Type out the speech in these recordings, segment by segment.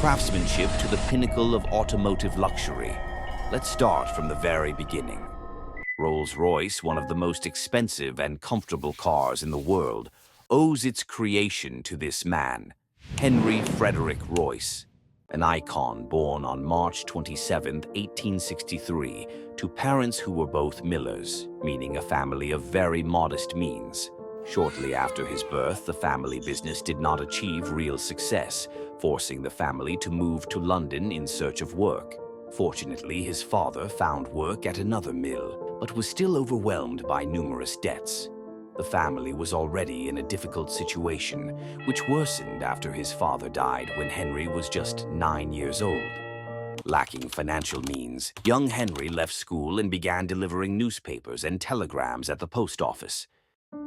craftsmanship to the pinnacle of automotive luxury. Let's start from the very beginning. Rolls Royce, one of the most expensive and comfortable cars in the world, owes its creation to this man, Henry Frederick Royce, an icon born on March 27, 1863, to parents who were both millers, meaning a family of very modest means. Shortly after his birth, the family business did not achieve real success, forcing the family to move to London in search of work. Fortunately, his father found work at another mill, but was still overwhelmed by numerous debts. The family was already in a difficult situation, which worsened after his father died when Henry was just 9 years old. Lacking financial means, young Henry left school and began delivering newspapers and telegrams at the post office.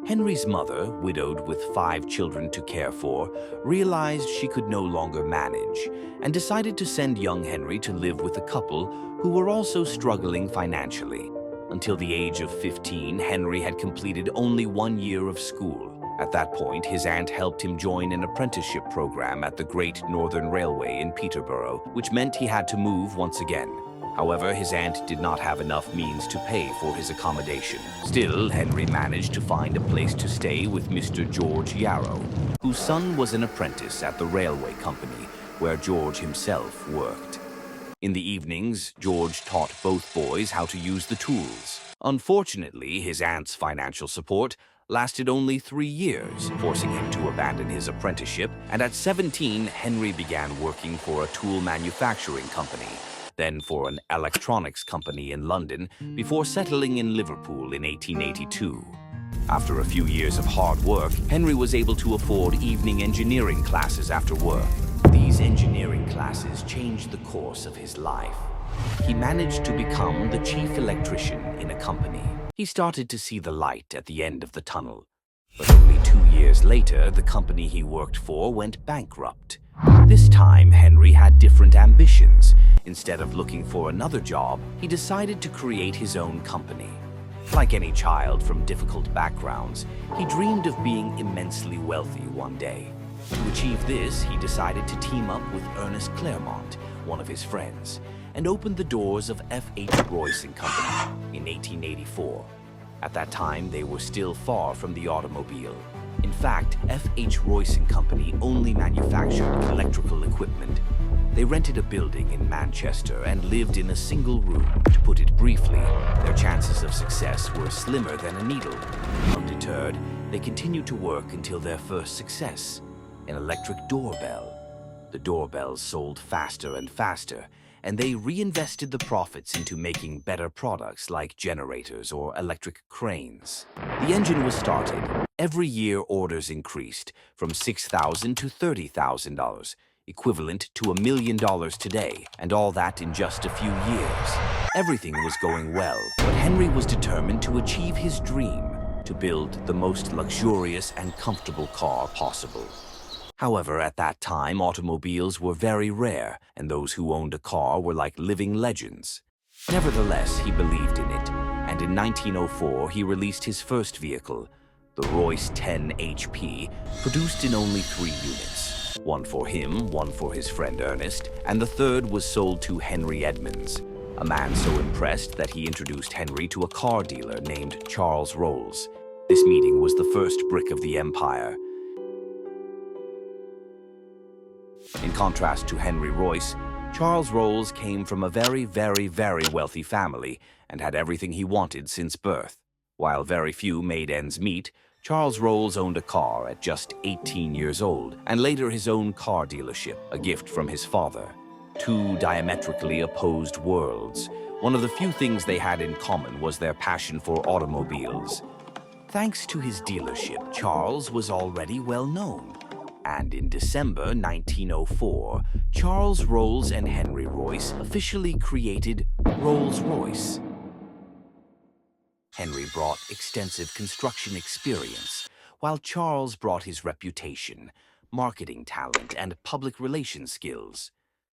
Henry's mother, widowed with 5 children to care for, realized she could no longer manage and decided to send young Henry to live with a couple who were also struggling financially. Until the age of 15, Henry had completed only 1 year of school. At that point, his aunt helped him join an apprenticeship program at the Great Northern Railway in Peterborough, which meant he had to move once again. However, his aunt did not have enough means to pay for his accommodation. Still, Henry managed to find a place to stay with Mr. George Yarrow, whose son was an apprentice at the railway company, where George himself worked. In the evenings, George taught both boys how to use the tools. Unfortunately, his aunt's financial support lasted only 3 years, forcing him to abandon his apprenticeship, and at 17, Henry began working for a tool manufacturing company, then for an electronics company in London, before settling in Liverpool in 1882. After a few years of hard work, Henry was able to afford evening engineering classes after work. These engineering classes changed the course of his life. He managed to become the chief electrician in a company. He started to see the light at the end of the tunnel. But only 2 years later, the company he worked for went bankrupt. This time, Henry had different ambitions. Instead of looking for another job, he decided to create his own company. Like any child from difficult backgrounds, he dreamed of being immensely wealthy one day. To achieve this, he decided to team up with Ernest Claremont, one of his friends, and opened the doors of F.H. Royce & Company in 1884. At that time, they were still far from the automobile. In fact, F.H. Royce & Company only manufactured electrical equipment. They rented a building in Manchester and lived in a single room. To put it briefly, their chances of success were slimmer than a needle. Undeterred, they continued to work until their first success, an electric doorbell. The doorbells sold faster and faster, and they reinvested the profits into making better products like generators or electric cranes. The engine was started. Every year, orders increased from $6,000 to $30,000, equivalent to $1 million today, and all that in just a few years. Everything was going well, but Henry was determined to achieve his dream, to build the most luxurious and comfortable car possible. However, at that time, automobiles were very rare, and those who owned a car were like living legends. Nevertheless, he believed in it, and in 1904 he released his first vehicle, the Royce 10 HP, produced in only 3 units. One for him, one for his friend Ernest, and the third was sold to Henry Edmonds, a man so impressed that he introduced Henry to a car dealer named Charles Rolls. This meeting was the first brick of the empire. In contrast to Henry Royce, Charles Rolls came from a very wealthy family and had everything he wanted since birth. While very few made ends meet, Charles Rolls owned a car at just 18 years old and later his own car dealership, a gift from his father. 2 diametrically opposed worlds. One of the few things they had in common was their passion for automobiles. Thanks to his dealership, Charles was already well known. And in December 1904, Charles Rolls and Henry Royce officially created Rolls Royce. Henry brought extensive construction experience, while Charles brought his reputation, marketing talent, and public relations skills.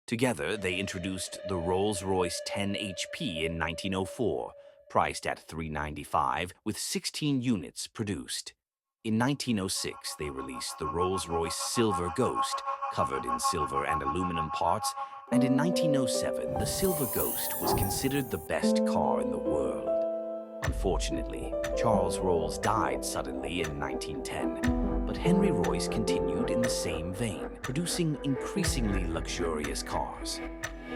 Together, they introduced the Rolls Royce 10 HP in 1904, priced at $395, with 16 units produced. In 1906, they released the Rolls Royce Silver Ghost, covered in silver and aluminum parts, and in 1907, the Silver Ghost was considered the best car in the world. Unfortunately, Charles Rolls died suddenly in 1910, but Henry Royce continued in the same vein, producing increasingly luxurious cars.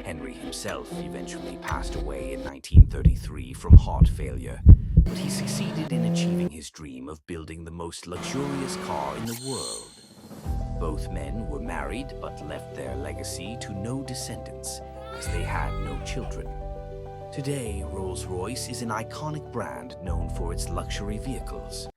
Henry himself eventually passed away in 1933 from heart failure, but he succeeded in achieving his dream of building the most luxurious car in the world. Both men were married but left their legacy to no descendants, as they had no children. Today, Rolls Royce is an iconic brand known for its luxury vehicles.